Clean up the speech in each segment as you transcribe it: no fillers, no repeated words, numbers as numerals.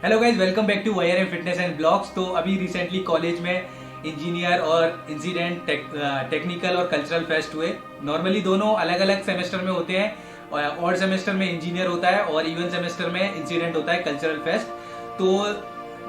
Hello guys, welcome back to YRM fitness and blogs. तो अभी recently college में engineer और इंसिडेंट टेक्निकल और कल्चरल फेस्ट हुए। नॉर्मली दोनों अलग अलग सेमेस्टर में होते हैं। और सेमेस्टर में इंजीनियर होता है और इवन सेमेस्टर में इंसिडेंट होता है कल्चरल फेस्ट। तो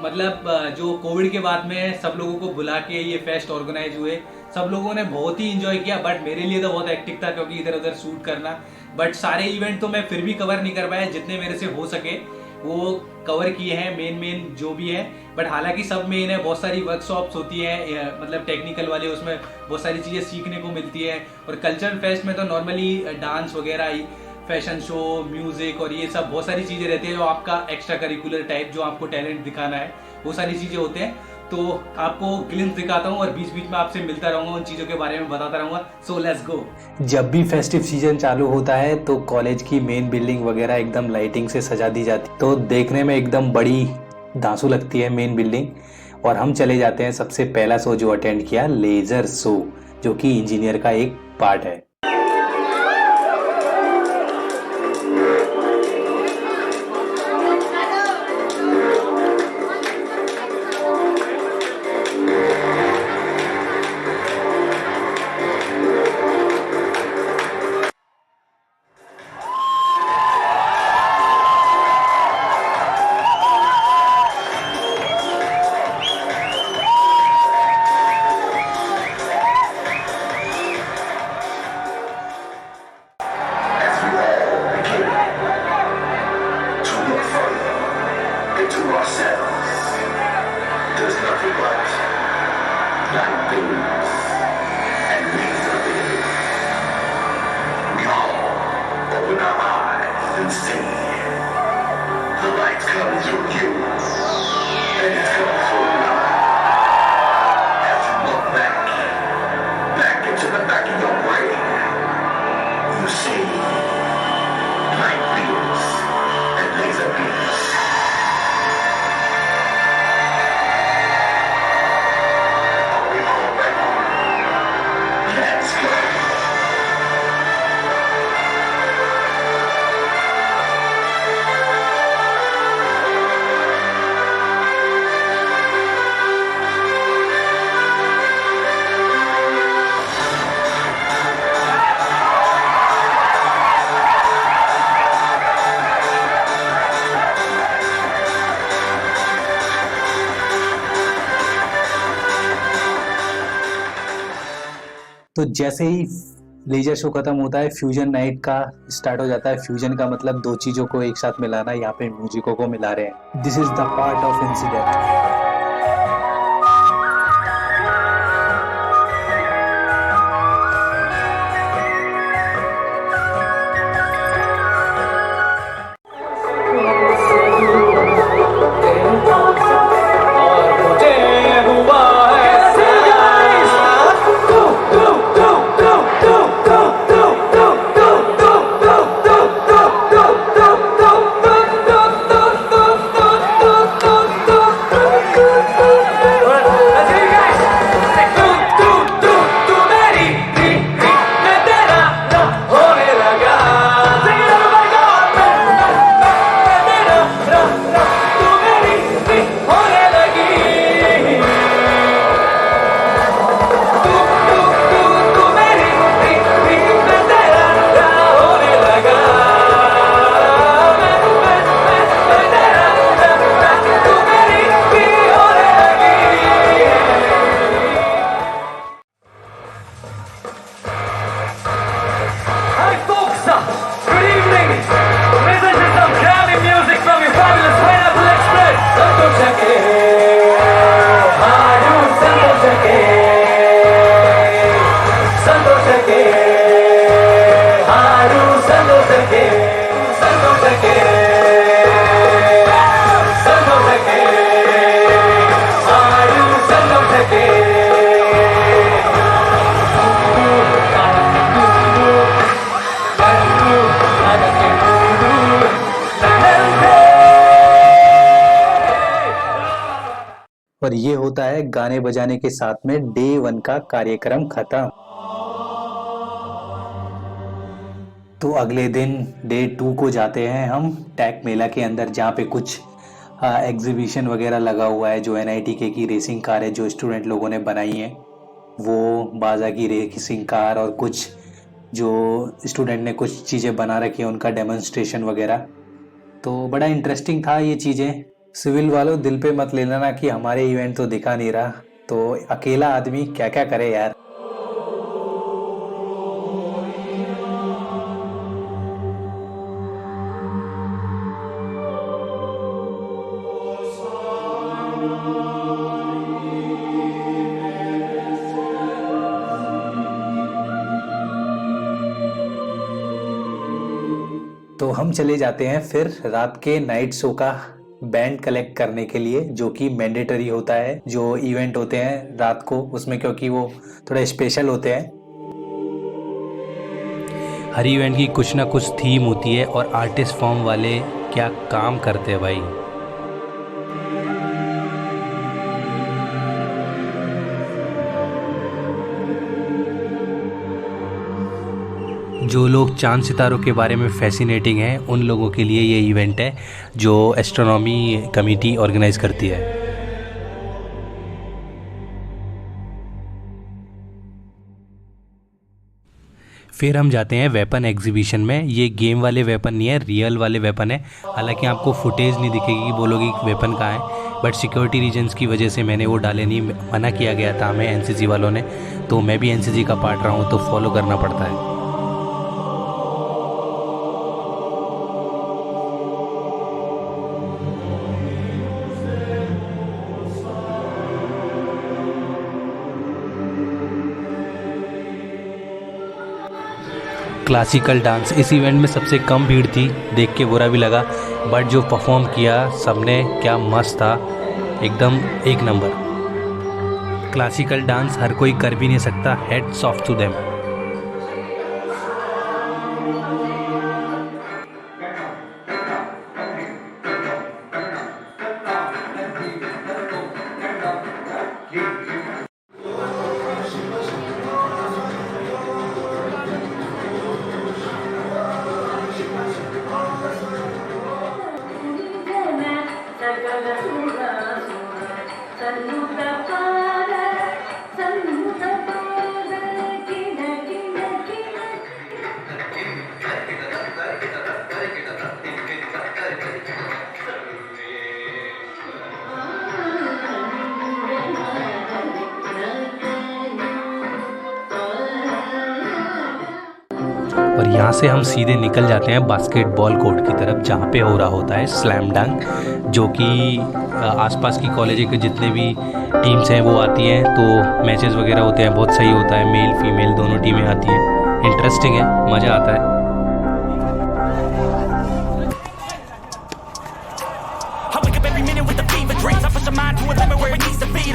मतलब जो कोविड के बाद में सब लोगों को बुला के ये फेस्ट ऑर्गेनाइज हुए, सब लोगों ने बहुत ही इंजॉय किया। बट मेरे लिए तो बहुत हेक्टिक था क्योंकि इधर उधर शूट करना। बट सारे इवेंट तो मैं फिर भी कवर नहीं कर पाया, जितने मेरे से हो सके वो कवर किए हैं, मेन जो भी है। बट हालांकि सब मेन है, बहुत सारी वर्कशॉप्स होती है, मतलब टेक्निकल वाले, उसमें बहुत सारी चीज़ें सीखने को मिलती है। और कल्चरल फेस्ट में तो नॉर्मली डांस वगैरह ही, फैशन शो, म्यूजिक और ये सब बहुत सारी चीज़ें रहती है जो आपका एक्स्ट्रा करिकुलर टाइप, जो आपको टैलेंट दिखाना है, वो सारी चीज़ें होते हैं। तो आपको ग्लिम्स दिखाता हूँ और बीच बीच में आपसे मिलता रहूंगा, उन चीज़ों के बारे में बताता रहूंगा। So let's go. जब भी फेस्टिव सीजन चालू होता है तो कॉलेज की मेन बिल्डिंग वगैरह एकदम लाइटिंग से सजा दी जाती है, तो देखने में एकदम बड़ी धांसू लगती है मेन बिल्डिंग। और हम चले जाते हैं सबसे पहला शो जो अटेंड किया, लेजर शो, जो कि इंजीनियर का एक पार्ट है। तो जैसे ही लेजर शो खत्म होता है, फ्यूजन नाइट का स्टार्ट हो जाता है। फ्यूजन का मतलब दो चीजों को एक साथ मिलाना, यहाँ पे म्यूजिकों को मिला रहे हैं। This is the part of incident. और ये होता है गाने बजाने के साथ में डे 1 का कार्यक्रम खत्म। तो अगले दिन डे 2 को जाते हैं हम टैक मेला के अंदर, जहाँ पे कुछ एग्जीबिशन वगैरह लगा हुआ है। जो NITK की रेसिंग कार है जो स्टूडेंट लोगों ने बनाई है, वो बाजा की रेसिंग कार, और कुछ जो स्टूडेंट ने कुछ चीज़ें बना रखी है उनका डेमोन्स्ट्रेशन वगैरह। तो बड़ा इंटरेस्टिंग था ये चीज़ें। सिविल वालों दिल पे मत ले लेना कि हमारे इवेंट तो दिखा नहीं रहा, तो अकेला आदमी क्या क्या करे यार। तो हम चले जाते हैं फिर रात के नाइट शो का बैंड कलेक्ट करने के लिए, जो कि मैंडेटरी होता है जो इवेंट होते हैं रात को उसमें, क्योंकि वो थोड़ा स्पेशल होते हैं। हर इवेंट की कुछ ना कुछ थीम होती है और आर्टिस्ट फॉर्म वाले क्या काम करते हैं भाई। जो लोग चांद सितारों के बारे में फैसिनेटिंग हैं उन लोगों के लिए ये इवेंट है जो एस्ट्रोनॉमी कमेटी ऑर्गेनाइज करती है। फिर हम जाते हैं वेपन एग्जीबिशन में। ये गेम वाले वेपन नहीं है, रियल वाले वेपन है। हालांकि आपको फुटेज नहीं दिखेगी, बोलोगे वेपन कहाँ है, बट सिक्योरिटी रीजंस की वजह से मैंने वो डाले नहीं, मना किया गया था हमें NCC वालों ने। तो मैं भी NCC का पार्ट रहा हूँ तो फॉलो करना पड़ता है। क्लासिकल डांस, इस इवेंट में सबसे कम भीड़ थी, देख के बुरा भी लगा, बट जो परफॉर्म किया सबने क्या मस्त था, एकदम एक नंबर। क्लासिकल डांस हर कोई कर भी नहीं सकता, हेड्स ऑफ टू देम। और यहाँ से हम सीधे निकल जाते हैं बास्केटबॉल कोर्ट की तरफ, जहाँ पे हो रहा होता है स्लैम डंक, जो कि आसपास की कॉलेज के जितने भी टीम्स हैं वो आती हैं, तो मैचेस वगैरह होते हैं, बहुत सही होता है, मेल फीमेल दोनों टीमें आती हैं, इंटरेस्टिंग है, मज़ा आता है।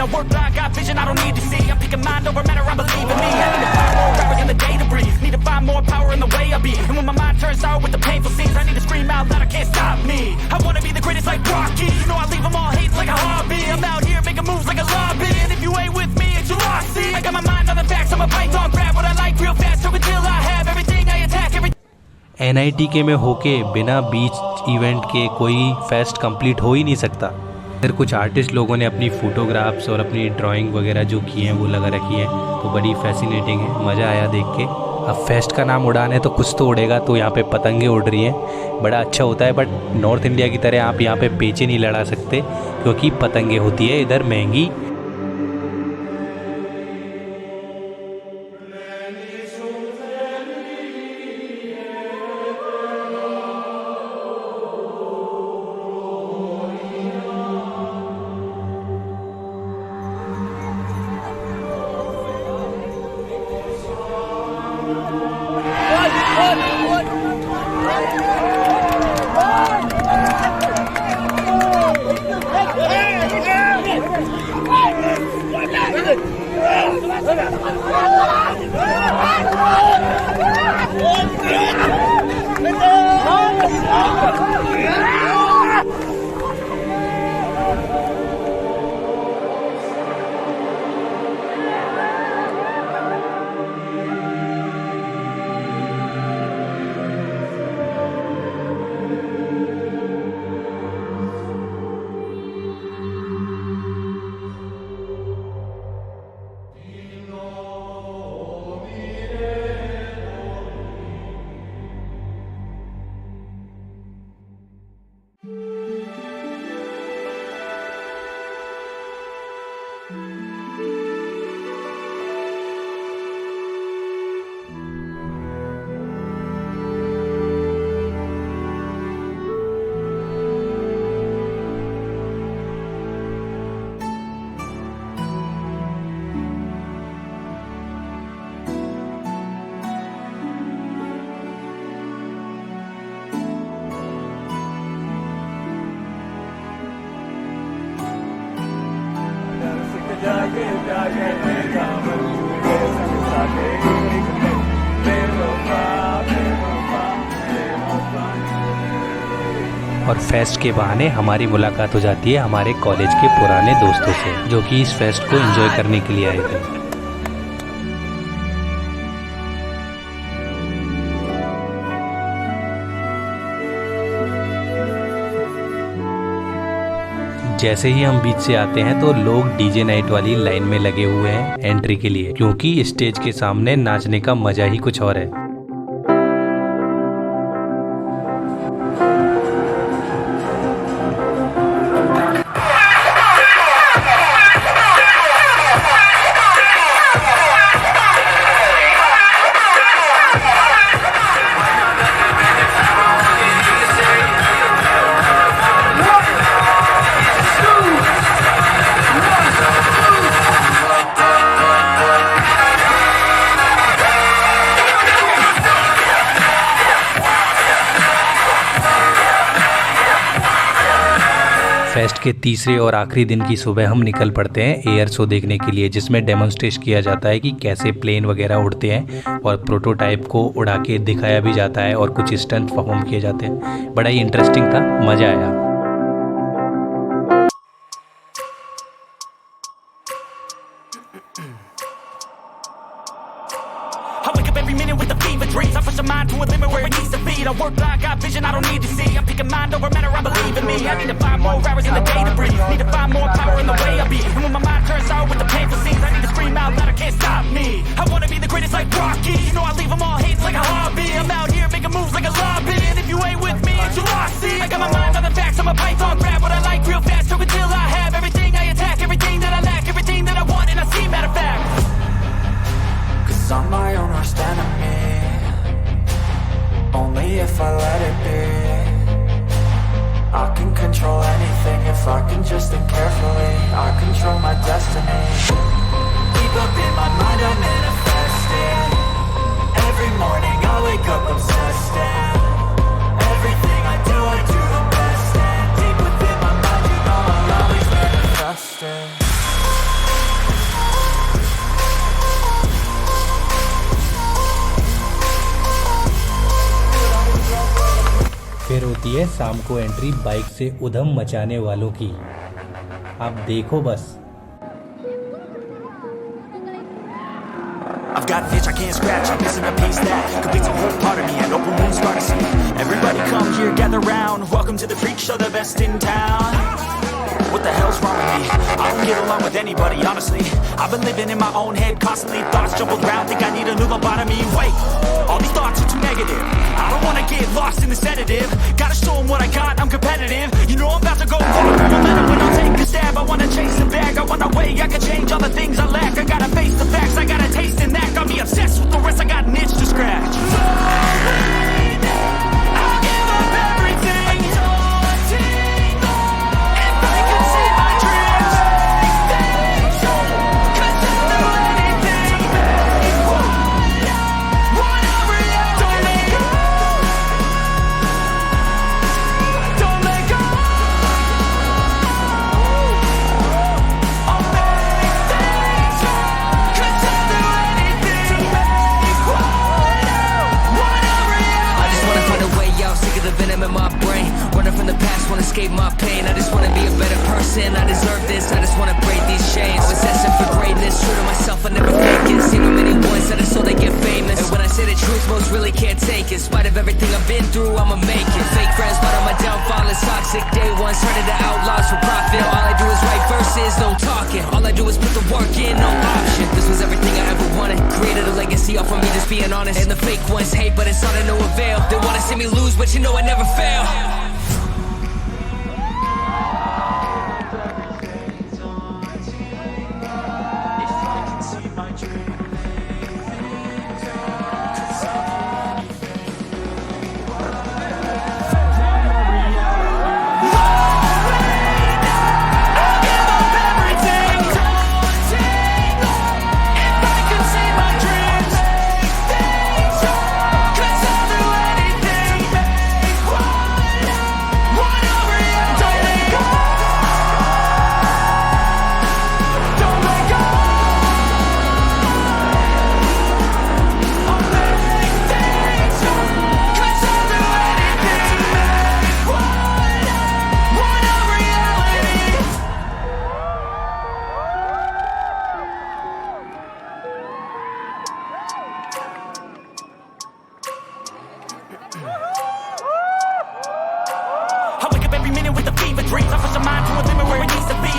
I work blind, got vision I don't need to see. I'm picking mind over matter, I believe in me. I need to find more hours in the day to breathe. Need to find more power in the way I be. And when my mind turns sour with the painful scenes, I need to scream out loud, I can't stop me. I wanna be the greatest like Rocky. You know I leave them all hating like a hobby. I'm out here making moves like a lobby. And if you ain't with me, it's your loss. See, I got my mind on the facts, I'm a python, grab what I like real fast. So until I have everything, I attack everything. NITK में होके बिना बीच event के कोई fest complete हो ही नहीं सकता। इधर कुछ आर्टिस्ट लोगों ने अपनी फ़ोटोग्राफ्स और अपनी ड्राइंग वगैरह जो की हैं वो लगा रखी है, तो बड़ी फैसिनेटिंग है, मज़ा आया देख के। अब फेस्ट का नाम उड़ान है तो कुछ तो उड़ेगा, तो यहाँ पे पतंगे उड़ रही हैं, बड़ा अच्छा होता है। बट नॉर्थ इंडिया की तरह आप यहाँ पे पेचे नहीं लड़ा सकते, क्योंकि पतंगे होती है इधर महंगी। और फेस्ट के बहाने हमारी मुलाकात हो जाती है हमारे कॉलेज के पुराने दोस्तों से, जो कि इस फेस्ट को एंजॉय करने के लिए आए थे। जैसे ही हम बीच से आते हैं तो लोग डीजे नाइट वाली लाइन में लगे हुए हैं एंट्री के लिए, क्योंकि स्टेज के सामने नाचने का मजा ही कुछ और है। फेस्ट के तीसरे और आखिरी दिन की सुबह हम निकल पड़ते हैं एयर शो देखने के लिए, जिसमें डेमोन्स्ट्रेट किया जाता है कि कैसे प्लेन वगैरह उड़ते हैं और प्रोटोटाइप को उड़ा के दिखाया भी जाता है और कुछ स्टंट परफॉर्म किए जाते हैं। बड़ा ही इंटरेस्टिंग था, मज़ा आया। I wake up every minute with the fever dreams. I push my mind to a limit where it needs to be. I work blind, got vision I don't need to see. I'm picking mind over matter, I believe in me. I need to find more hours in the day to breathe. Need to find more power in the way I be. And when my mind turns sour with the painful scenes, I need to scream out loud, I can't stop me. I wanna be the greatest like Rocky. You know I leave them all hating like a hobby. I'm out here making moves like a lobby. And if you ain't with me, it's your loss. See, I got my mind on the facts, I'm a python, grab what I like real fast. So until I have everything I attack, everything that I lack, everything that I want, and I see, matter of fact. I'm my own worst enemy. Only if I let it be. I can control anything if I can just think carefully. I control my destiny. Deep up in my mind I manifest it. Every morning I wake up obsessed, and everything I do the best. And deep within my mind you know I'll always manifest it. फिर होती है शाम को entry bike से उधम मचाने वालों की। आप देखो बस। I've got an itch I can't scratch, I'm missing a piece that completes a whole part of me, an open wound scar to see. Everybody come here, gather round, welcome to the freak show, the best in town. What the hell's wrong with me? I don't get along with anybody, honestly. I've been living in my own head constantly, thoughts jumbled around, think I need a new lobotomy. Wait, all these thoughts are too negative. I don't wanna get lost in the sedative. Gotta show them what I got, I'm competitive. You know I'm about to go far, no matter when I'll take a stab. I wanna chase the bag, I want a way I can change all the things I lack. I gotta face the facts, I got a taste in that. Got me obsessed with the rest, I got an itch to scratch. I'll give up everything. If I could see my dreams, cause I'll do anything. Whatever you don't let go. Don't let go. I'll make things, cause I'll do anything. Whatever you I just wanna find a way out, sick of the venom in my brain. Running from the past, wanna escape my pain. I just wanna be a better person, I deserve this. I just wanna break these chains. Always asking for greatness, true to myself, I never fake it. Seen too many boys that are so they get famous. And when I say the truth, most really can't take it. In spite of everything I've been through, I'ma make it. Fake friends, but on my downfall is toxic. Day ones, turning to outlaws for profit. All I do is write verses, no talking. All I do is put the work in, no option. This was everything I ever wanted. Created a legacy off of me, just being honest. And the fake ones hate, but it's all to no avail. They wanna see me lose, but you know I never fail.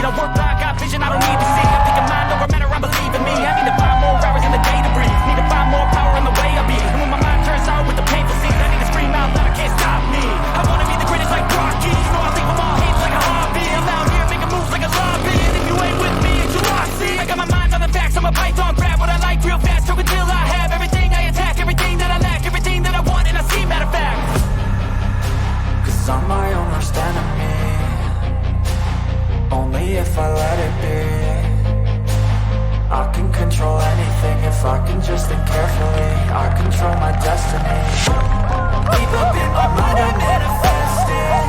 need. I work blind, got vision I don't need to see. I'm thinking mind over matter, I believe in me. I need to find more hours in the day to breathe. Need to find more power in the way I be. And when my mind turns out with the painful scenes, I need to scream out loud, I can't stop me. I wanna be the greatest like Rocky. You know I leave them all hates like a hobby. I'm out here making moves like a lobby. And if you ain't with me, it's you I see. I got my mind on the facts, I'm a python, grab what I like real fast. Took until I have everything I attack, everything that I lack, everything that I want, and I see, matter of fact. Cause I'm my own worst enemy. Only if I let it be. I can control anything if I can just think carefully. I control my destiny. Deep up in my mind I manifest it.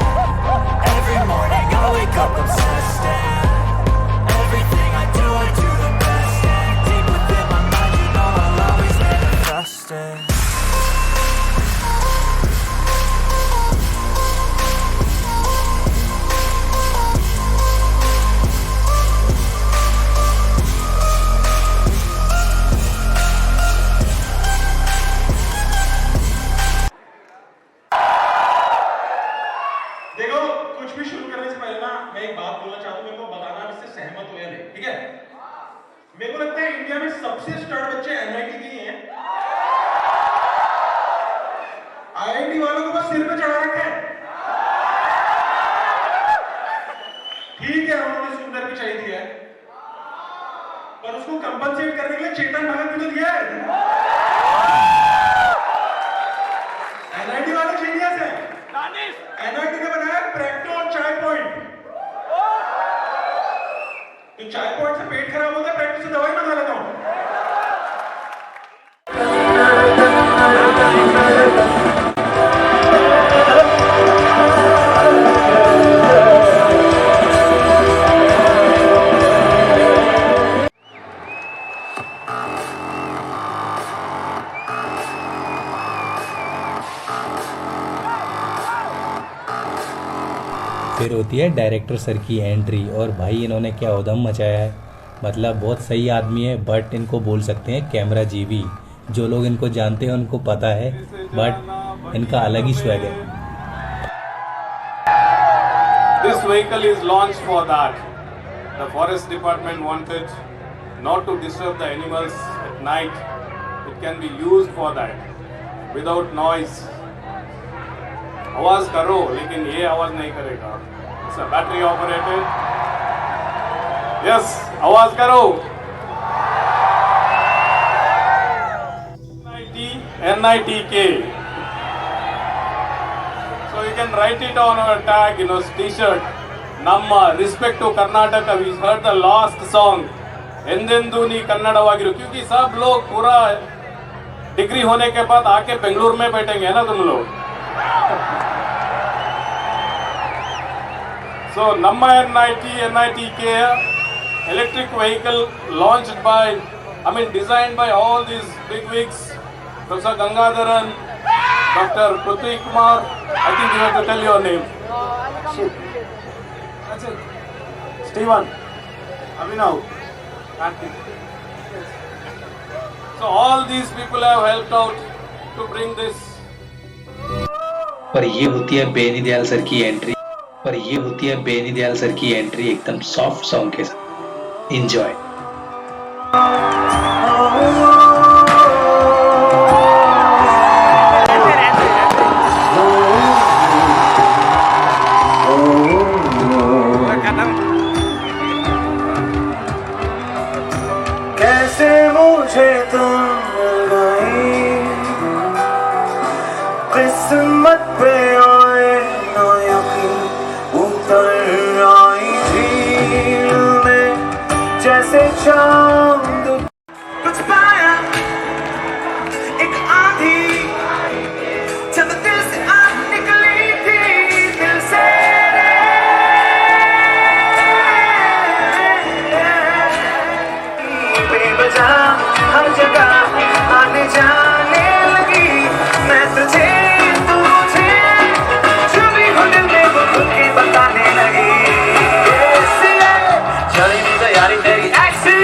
Every morning I wake up obsessed and everything I do the best. And deep within my mind you know I'll always manifest it. देखो कुछ भी शुरू करने से पहले ना मैं एक बात बोलना चाहता हूं, मेरे को बताना आप इससे सहमत हो या नहीं, ठीक है? मेरे को लगता है इंडिया में सबसे स्टार्ट बच्चे एनआईटी के ही हैं। आईआईटी वालों को बस सिर पे चढ़ा रखे हैं। ठीक है उन्होंने सुंदर पिचाई दिया है, पर उसको कंपनसेट करने के लिए चेतन भगत भी तो दिया है। एनआईटी वाले जीनियस है। एनआईटी ने बनाया प्रेक्टो और चाय पॉइंट। तो चाय पॉइंट से पेट खराब होता है, प्रेक्टो से दवाई मंगा लेता हूं। फिर होती है डायरेक्टर सर की एंट्री, और भाई इन्होंने क्या उधम मचाया है। मतलब बहुत सही आदमी है, बट इनको बोल सकते हैं कैमरा जीवी। जो लोग इनको जानते हैं उनको पता है, बट इनका अलग ही स्वैग है। This vehicle is launched for that. The forest department wanted not to disturb the animals at night. It can be used for that without noise. आवाज करो लेकिन ये आवाज नहीं करेगा। It's a battery operated. Yes, आवाज करो। NITK. So you can write it on our tag, T-shirt. Namma respect to Karnataka. We heard the last song. ಎಂದೆಂದೂ ನೀ ಕನ್ನಡವಾಗಿರು, क्योंकि सब लोग पूरा डिग्री होने के बाद आके बेंगलुरु में बैठेंगे ना तुम लोग। So Namma NITK electric vehicle launched by, designed by all these big wigs, Professor Gangadharan, Dr. Prithvi Kumar. I think you have to tell your name. That's it. Steven, Abhinav, Karthik. So all these people have helped out to bring this. और ये होती है Beni Dayal sir की entry, एकदम soft song के साथ। Enjoy. कैसे मुझे तुम गई किस्मत पे आए ना यकीन, उतर आई झील में जैसे चांद। कुछ पाया एक आंधी जब दिल से आग निकली थी, दिल से बेवजह हर जगह आने जाने लगी। मैं तुझे तू मुझे जो भी हो दिल में वो खुद के बताने लगी। चली तैयारी तेरी ऐसी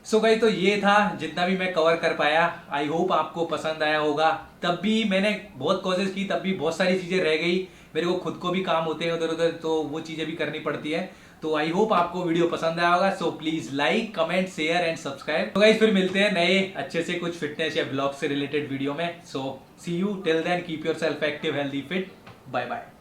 सो गाइस तो ये था जितना भी मैं कवर कर पाया। आई होप आपको पसंद आया होगा। तब भी मैंने बहुत कोशिश की, तब भी बहुत सारी चीजें रह गई। मेरे को खुद को भी काम होते हैं उधर उधर, तो वो चीजें भी करनी पड़ती है। तो आई होप आपको वीडियो पसंद आया होगा। So please like, comment, share and subscribe. तो गाइस फिर मिलते हैं नए अच्छे से कुछ फिटनेस या ब्लॉग से रिलेटेड वीडियो में। So see you till then, keep yourself active, healthy, fit. Bye bye.